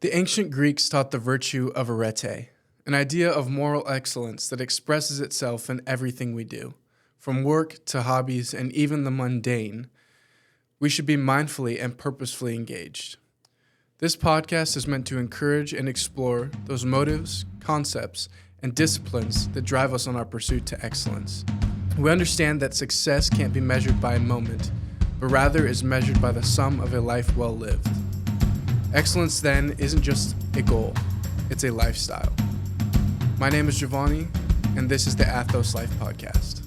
The ancient Greeks taught the virtue of arete, an idea of moral excellence that expresses itself in everything we do. From work to hobbies and even the mundane, we should be mindfully and purposefully engaged. This podcast is meant to encourage and explore those motives, concepts, and disciplines that drive us on our pursuit to excellence. We understand that success can't be measured by a moment, but rather is measured by the sum of a life well lived. Excellence, then, isn't just a goal, it's a lifestyle. My name is Jovany, and this is the Athos Life Podcast.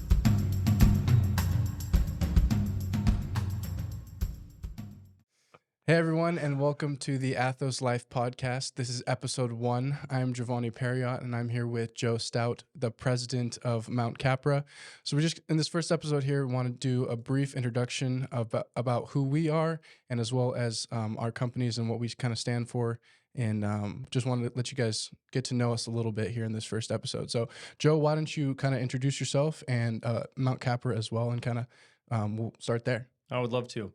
Hey everyone, and welcome to the Athos Life Podcast. This is episode 1. I'm Jovany Parriott, and I'm here with Joe Stout, the president of Mount Capra. So we just, in this first episode here, want to do a brief introduction about who we are, and as well as our companies and what we kind of stand for. And just wanted to let you guys get to know us a little bit here in this first episode. So Joe, why don't you kind of introduce yourself and Mount Capra as well, and kind of we'll start there. I would love to.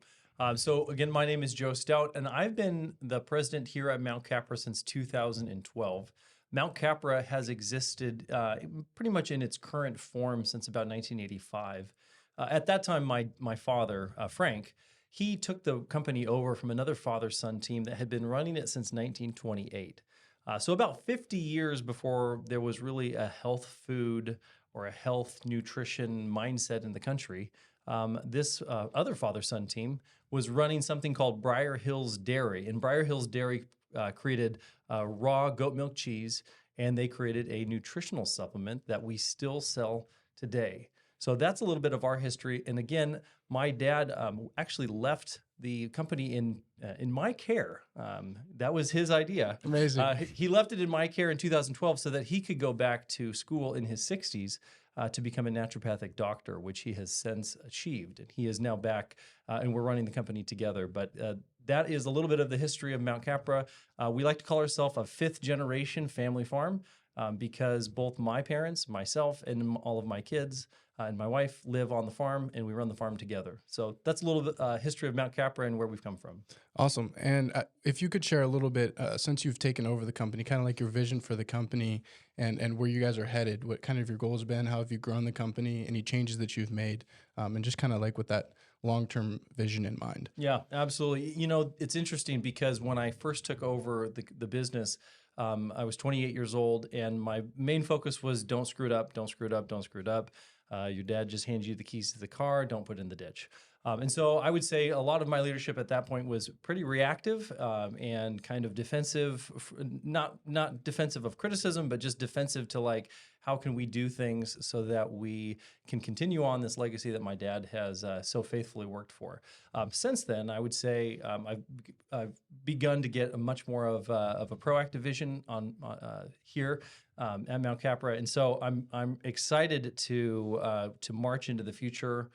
So again, my name is Joe Stout, and I've been the president here at Mount Capra since 2012. Mount Capra has existed pretty much in its current form since about 1985. At that time, my father, Frank, he took the company over from another father-son team that had been running it since 1928. So about 50 years before there was really a health food or a health nutrition mindset in the country, this other father-son team was running something called Briar Hills Dairy. And Briar Hills Dairy created raw goat milk cheese, and they created a nutritional supplement that we still sell today. So that's a little bit of our history. And again, my dad actually left the company in my care. That was his idea. Amazing. He left it in my care in 2012 so that he could go back to school in his 60s to become a naturopathic doctor, which he has since achieved. And he is now back, and we're running the company together. But that is a little bit of the history of Mount Capra. We like to call ourselves a 5th-generation family farm because both my parents, myself, and all of my kids and my wife live on the farm, and we run the farm together. So that's a little bit history of Mount Capra and where we've come from. Awesome. And if you could share a little bit, since you've taken over the company, kind of like your vision for the company and where you guys are headed, what kind of your goals been, how have you grown the company, any changes that you've made, and just kind of like with that long-term vision in mind. Yeah, absolutely. You know, it's interesting because when I first took over the business, I was 28 years old, and my main focus was don't screw it up, don't screw it up, don't screw it up. Your dad just hands you the keys to the car, don't put it in the ditch. And so I would say a lot of my leadership at that point was pretty reactive and kind of defensive, not defensive of criticism, but just defensive to like, how can we do things so that we can continue on this legacy that my dad has so faithfully worked for. Since then, I would say I've begun to get a much more of a proactive vision on here at Mount Capra, and so I'm excited to march into the future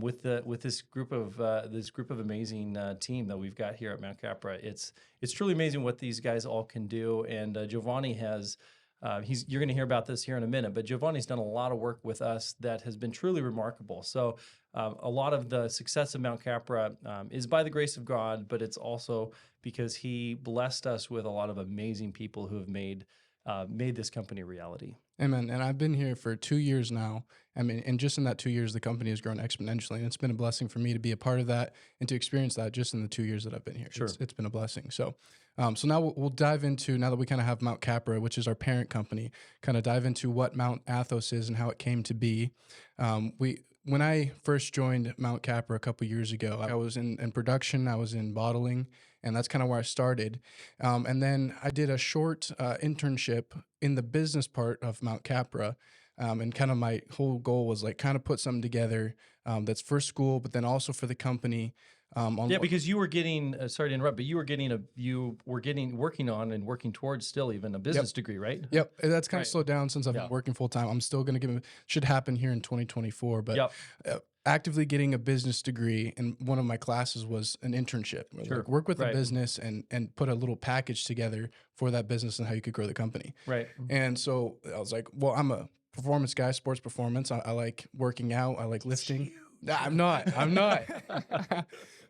with this group of amazing team that we've got here at Mount Capra. It's truly amazing what these guys all can do, and Jovany has. You're going to hear about this here in a minute, but Jovany's done a lot of work with us that has been truly remarkable. So a lot of the success of Mount Capra is by the grace of God, but it's also because he blessed us with a lot of amazing people who have made this company a reality. Amen. And I've been here for 2 years now. I mean, and just in that 2 years, the company has grown exponentially. And it's been a blessing for me to be a part of that and to experience that just in the 2 years that I've been here. Sure. It's been a blessing. So now we'll dive into, now that we kind of have Mount Capra, which is our parent company, kind of dive into what Mount Athos is and how it came to be. When I first joined Mount Capra a couple years ago, I was in production, I was in bottling, and that's kind of where I started. And then I did a short internship in the business part of Mount Capra. And kind of my whole goal was like kind of put something together that's for school, but then also for the company. Because you were getting, sorry to interrupt, but you were working on and working towards still even a business degree, right? Yep. That's kind of slowed down since I've been working full time. I'm still going to should happen here in 2024, but actively getting a business degree. And one of my classes was an internship. Sure. Like work with a business and put a little package together for that business and how you could grow the company. Right. And so I was like, well, I'm a performance guy, sports performance. I like working out. I like lifting. Nah, I'm not.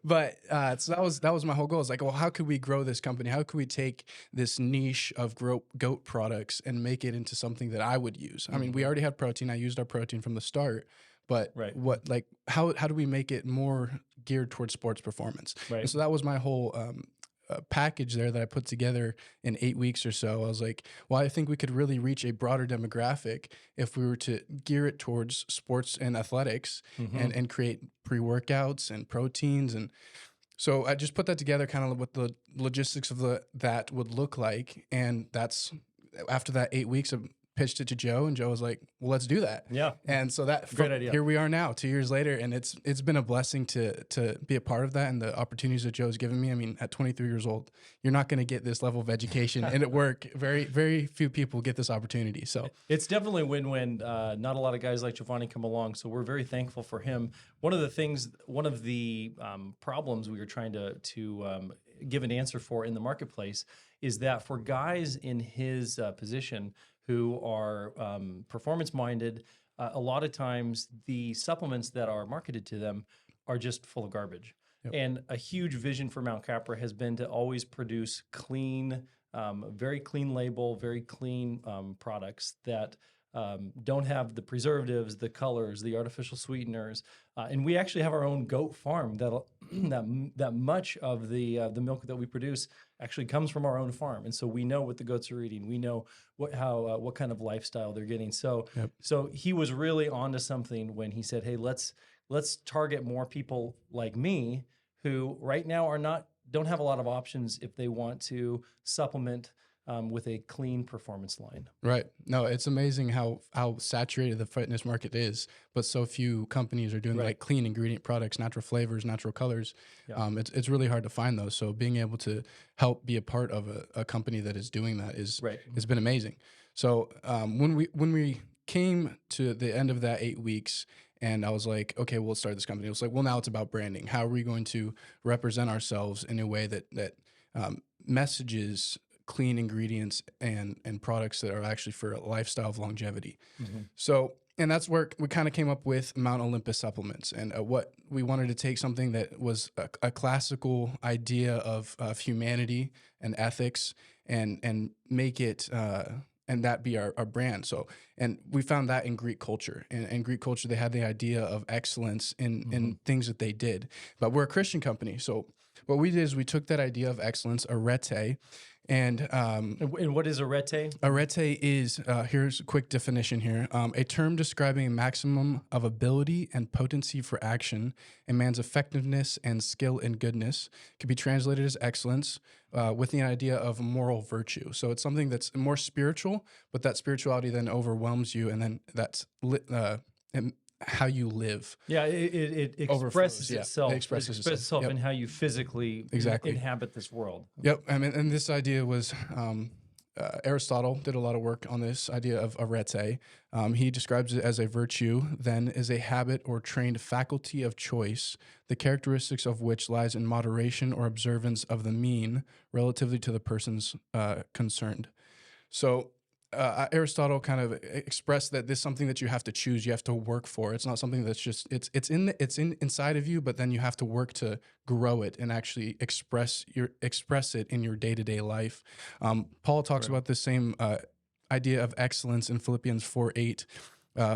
But so that was my whole goal. It's like, well, how could we grow this company? How could we take this niche of goat products and make it into something that I would use? I mean, we already had protein. I used our protein from the start. But Right. how do we make it more geared towards sports performance? Right. And so that was my whole package there that I put together in 8 weeks or so. I was like, well, I think we could really reach a broader demographic if we were to gear it towards sports and athletics and create pre-workouts and proteins. And so I just put that together, kind of what the logistics of that would look like. And that's after that 8 weeks of pitched it to Joe, and Joe was like, well, let's do that. Yeah. And so Great idea. Here we are now, 2 years later, and it's been a blessing to be a part of that and the opportunities that Joe's given me. I mean, at 23 years old, you're not going to get this level of education and at work. Very, very few people get this opportunity. So it's definitely a win-win. Not a lot of guys like Jovany come along, so we're very thankful for him. One of the problems we were trying to give an answer for in the marketplace is that for guys in his position who are performance-minded, a lot of times the supplements that are marketed to them are just full of garbage. Yep. And a huge vision for Mount Capra has been to always produce clean, very clean label, very clean products that don't have the preservatives, the colors, the artificial sweeteners, and we actually have our own goat farm that much of the milk that we produce actually comes from our own farm, and so we know what the goats are eating. We know what kind of lifestyle they're getting. So so he was really onto something when he said, "Hey, let's target more people like me who right now don't have a lot of options if they want to supplement." With a clean performance line. Right. No, it's amazing how saturated the fitness market is, but so few companies are doing like clean ingredient products, natural flavors, natural colors. Yeah. It's really hard to find those. So being able to help be a part of a company that is doing that has been amazing. So when we came to the end of that 8 weeks, and I was like, okay, we'll start this company. It was like, well, now it's about branding. How are we going to represent ourselves in a way that messages clean ingredients and products that are actually for a lifestyle of longevity. So, and that's where we kind of came up with Mount Olympus supplements, and what we wanted to take something that was a classical idea of humanity and ethics and make it and that be our brand. So, and we found that in Greek culture. In Greek culture, they had the idea of excellence in things that they did. But we're a Christian company, so what we did is we took that idea of excellence, arete, and what is arete? Arete is, here's a quick definition here, a term describing a maximum of ability and potency for action, a man's effectiveness and skill and goodness. Could be translated as excellence with the idea of moral virtue. So it's something that's more spiritual, but that spirituality then overwhelms you, and then that's how you live. Yeah, it expresses itself. It expresses itself in how you physically inhabit this world. Yep. I mean, and this idea was Aristotle did a lot of work on this idea of arete. He describes it as a virtue, then is a habit or trained faculty of choice, the characteristics of which lies in moderation or observance of the mean relatively to the persons concerned. So Aristotle kind of expressed that this is something that you have to choose, you have to work for. It's not something that's just it's inside of you, but then you have to work to grow it and actually express it in your day-to-day life. Paul talks about the same idea of excellence in Philippians 4:8.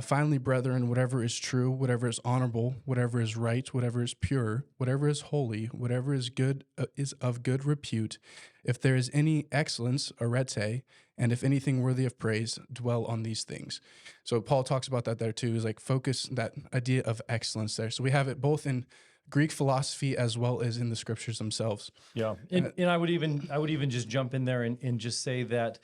Finally, brethren, whatever is true, whatever is honorable, whatever is right, whatever is pure, whatever is holy, whatever is good, is of good repute. If there is any excellence, arete, and if anything worthy of praise, dwell on these things. So Paul talks about that there too, is like focus that idea of excellence there. So we have it both in Greek philosophy as well as in the scriptures themselves. Yeah, and I would even just jump in there and just say that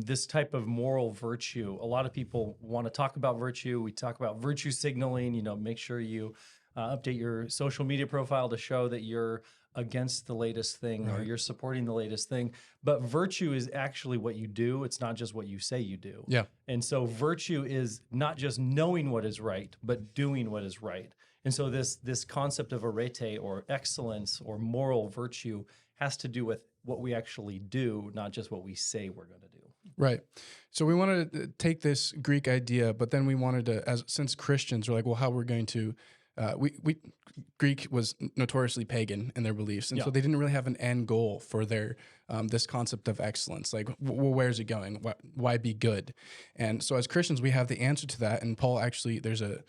this type of moral virtue, a lot of people want to talk about virtue. We talk about virtue signaling, make sure you update your social media profile to show that you're against the latest thing or you're supporting the latest thing. But virtue is actually what you do. It's not just what you say you do. Yeah. And so virtue is not just knowing what is right, but doing what is right. And so this concept of arete or excellence or moral virtue has to do with what we actually do, not just what we say we're going to do. Right. So we wanted to take this Greek idea, but then we wanted to, since Christians, we're like, well, how we're going to we Greek was notoriously pagan in their beliefs, and Yeah. so they didn't really have an end goal for their this concept of excellence. Like, where's it going? Why be good? And so, as Christians, we have the answer to that. And Paul actually, there's a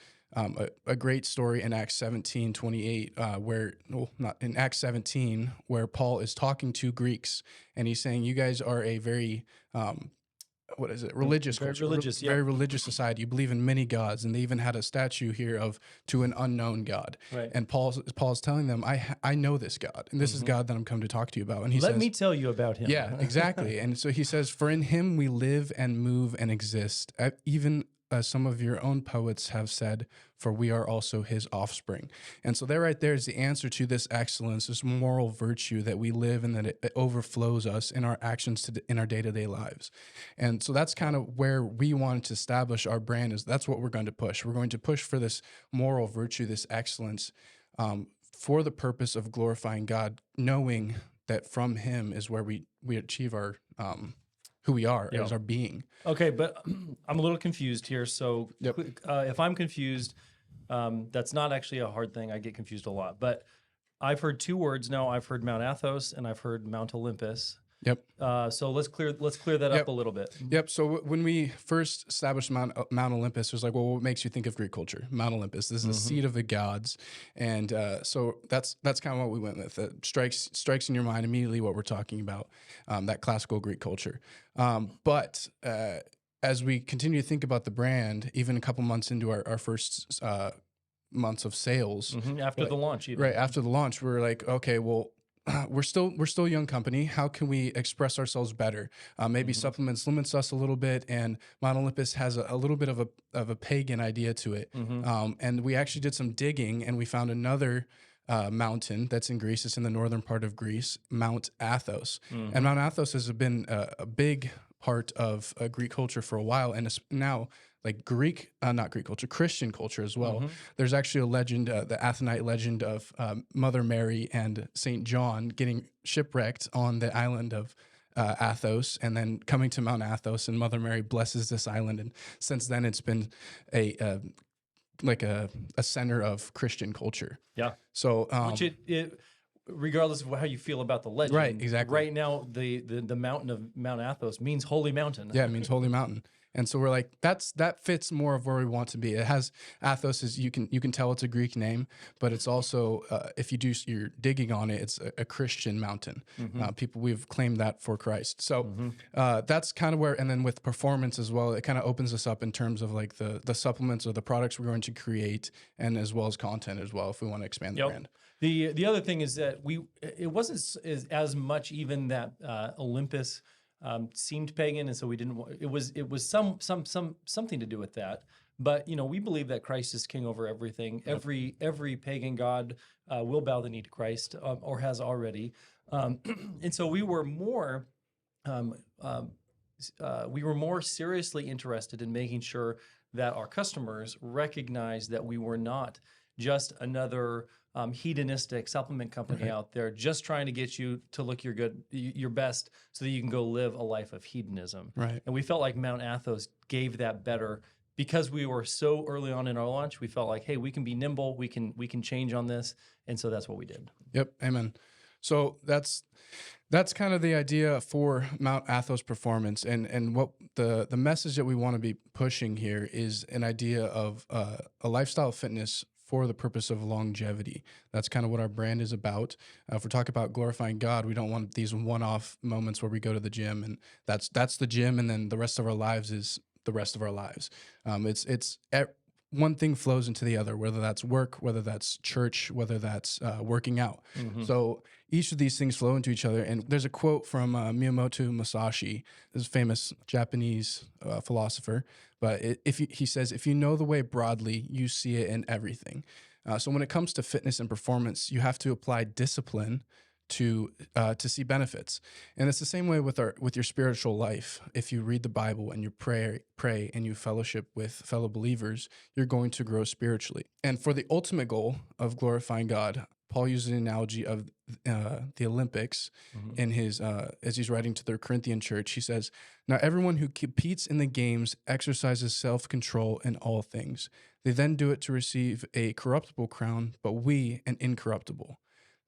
great story in Acts 17:28, not in Acts 17, where Paul is talking to Greeks, and he's saying, "You guys are a very what is it? Religious Very culture, religious, yeah. very religious society. You believe in many gods, and they even had a statue here of to an unknown God." Right. And Paul's telling them, I know this God, and this is God that I'm come to talk to you about. And he Let says, me tell you about him. yeah, exactly. And so he says, "For in him we live and move and exist, even as some of your own poets have said, for we are also his offspring." And so there right there is the answer to this excellence, this moral virtue that we live and that it overflows us in our actions in our day-to-day lives. And so that's kind of where we wanted to establish our brand, is that's what we're going to push. We're going to push for this moral virtue, this excellence, for the purpose of glorifying God, knowing that from him is where we achieve our who we are as our being. Okay, but I'm a little confused here. So Yep. if I'm confused, that's not actually a hard thing. I get confused a lot. But I've heard two words now. I've heard Mount Athos and I've heard Mount Olympus. Yep. So let's clear that up a little bit. Yep. So when we first established Mount Olympus, it was like, well, what makes you think of Greek culture? Mount Olympus. This is the seat of the gods, and so that's kind of what we went with. It strikes in your mind immediately what we're talking about, that classical Greek culture. But as we continue to think about the brand, even a couple months into our first months of sales, After the launch, even. right after the launch, we were like, okay, well, we're still a young company. How can we express ourselves better? Maybe supplements limits us a little bit, and Mount Olympus has a little bit of a pagan idea to it. And we actually did some digging, and we found another mountain that's in Greece. It's in the northern part of Greece, Mount Athos. And Mount Athos has been a big part of Greek culture for a while, and it's now like not Greek culture, Christian culture as well. There's actually a legend, the Athonite legend of Mother Mary and Saint John getting shipwrecked on the island of Athos, and then coming to Mount Athos, and Mother Mary blesses this island, and since then it's been a center of Christian culture. Yeah. So Which it regardless of how you feel about the legend, Right, exactly. Right now, the mountain of Mount Athos means holy mountain. yeah, it means holy mountain. And so we're like, that fits more of where we want to be. It has Athos is you can tell it's a Greek name, but it's also if you do your digging on it, it's a Christian mountain. We've claimed that for Christ. So that's kind of where, and then with performance as well, it kind of opens us up in terms of like the supplements or the products we're going to create, and as well as content as well if we want to expand the brand. The other thing is that it wasn't as much even that Olympus seemed pagan, and so we didn't. It was something to do with that. But we believe that Christ is king over everything. Every pagan god will bow the knee to Christ, or has already. And so we were more seriously interested in making sure that our customers recognize that we were not just another hedonistic supplement company out there just trying to get you to look your best so that you can go live a life of hedonism. Right. And we felt like Mount Athos gave that better because we were so early on in our launch. We felt like, hey, we can be nimble, we can change on this, and so that's what we did. Yep, amen. So that's kind of the idea for Mount Athos Performance, and what the message that we want to be pushing here is an idea of a lifestyle fitness for the purpose of longevity. That's kind of what our brand is about. If we're talking about glorifying God, we don't want these one-off moments where we go to the gym and that's the gym, and then the rest of our lives is the rest of our lives. One thing flows into the other, whether that's work, whether that's church, whether that's working out. So each of these things flow into each other. And there's a quote from Miyamoto Musashi, this famous Japanese philosopher. But he says, if you know the way broadly, you see it in everything. So when it comes to fitness and performance, you have to apply discipline to see benefits. And it's the same way with your spiritual life. If you read the Bible and you pray and you fellowship with fellow believers, you're going to grow spiritually. And for the ultimate goal of glorifying God, Paul uses an analogy of the Olympics in his as he's writing to the Corinthian church. He says, "Now everyone who competes in the games exercises self-control in all things. They then do it to receive a corruptible crown, but we an incorruptible.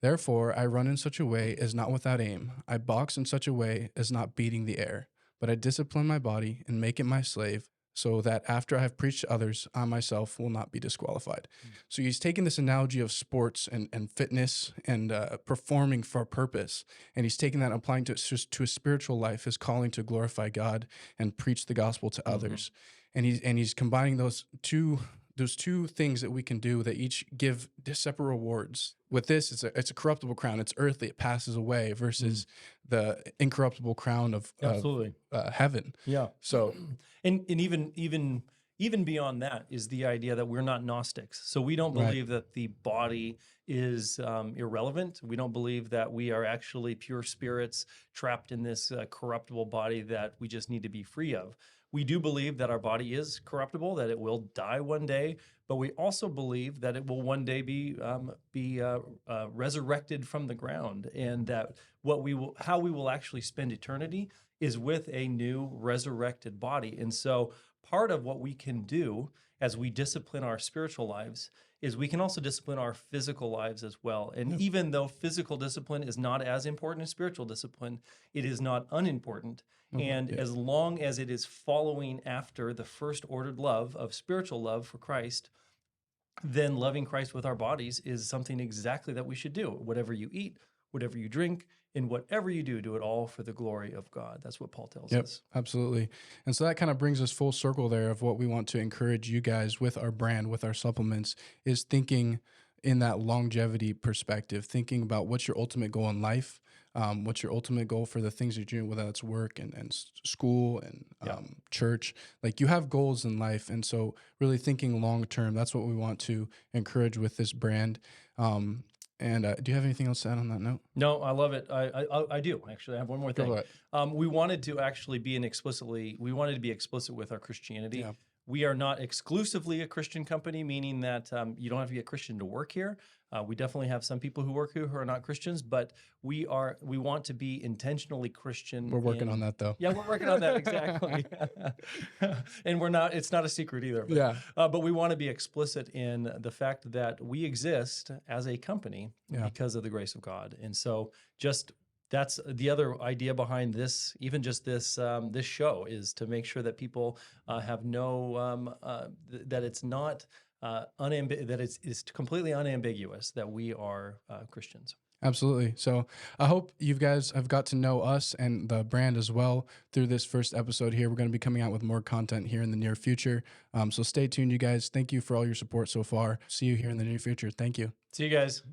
Therefore, I run in such a way as not without aim. I box in such a way as not beating the air. But I discipline my body and make it my slave, so that after I have preached to others, I myself will not be disqualified." So he's taking this analogy of sports and fitness and performing for a purpose, and he's taking that and applying to a spiritual life, his calling to glorify God and preach the gospel to others. And he's combining those two things that we can do that each give separate rewards. With this, it's a corruptible crown. It's earthly. It passes away versus the incorruptible crown of heaven. Yeah. So, and even beyond that is the idea that we're not Gnostics. So we don't believe that the body is irrelevant. We don't believe that we are actually pure spirits trapped in this corruptible body that we just need to be free of. We do believe that our body is corruptible, that it will die one day, but we also believe that it will one day be resurrected from the ground, and that how we will actually spend eternity is with a new resurrected body. And so part of what we can do as we discipline our spiritual lives is we can also discipline our physical lives as well. And even though physical discipline is not as important as spiritual discipline, it is not unimportant. And as long as it is following after the first ordered love of spiritual love for Christ, then loving Christ with our bodies is something exactly that we should do. Whatever you eat, whatever you drink, and whatever you do it all for the glory of God. That's what Paul tells us. Absolutely. And so that kind of brings us full circle there of what we want to encourage you guys with our brand, with our supplements, is thinking in that longevity perspective, thinking about what's your ultimate goal in life, what's your ultimate goal for the things you're doing, whether that's work and school and church. Like, you have goals in life. And so really thinking long term, that's what we want to encourage with this brand. And do you have anything else to add on that note? No, I love it. I do. Actually, I have one more thing. We wanted to actually be explicit with our Christianity. Yeah. We are not exclusively a Christian company, meaning that you don't have to be a Christian to work here. We definitely have some people who work here who are not Christians, but we want to be intentionally Christian. We're working on that, though. Yeah, we're working on that, exactly. And it's not a secret either. But we want to be explicit in the fact that we exist as a company because of the grace of God. And so that's the other idea behind this, even just this show, is to make sure that people have that it's not that it's completely unambiguous that we are Christians. Absolutely. So I hope you guys have got to know us and the brand as well through this first episode here. We're going to be coming out with more content here in the near future. So stay tuned, you guys. Thank you for all your support so far. See you here in the near future. Thank you. See you guys.